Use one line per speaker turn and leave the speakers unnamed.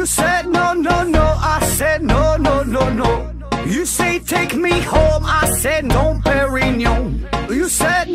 said no, no, no, I said no, no, no, no. You say take me home, I said no, Perignon. You said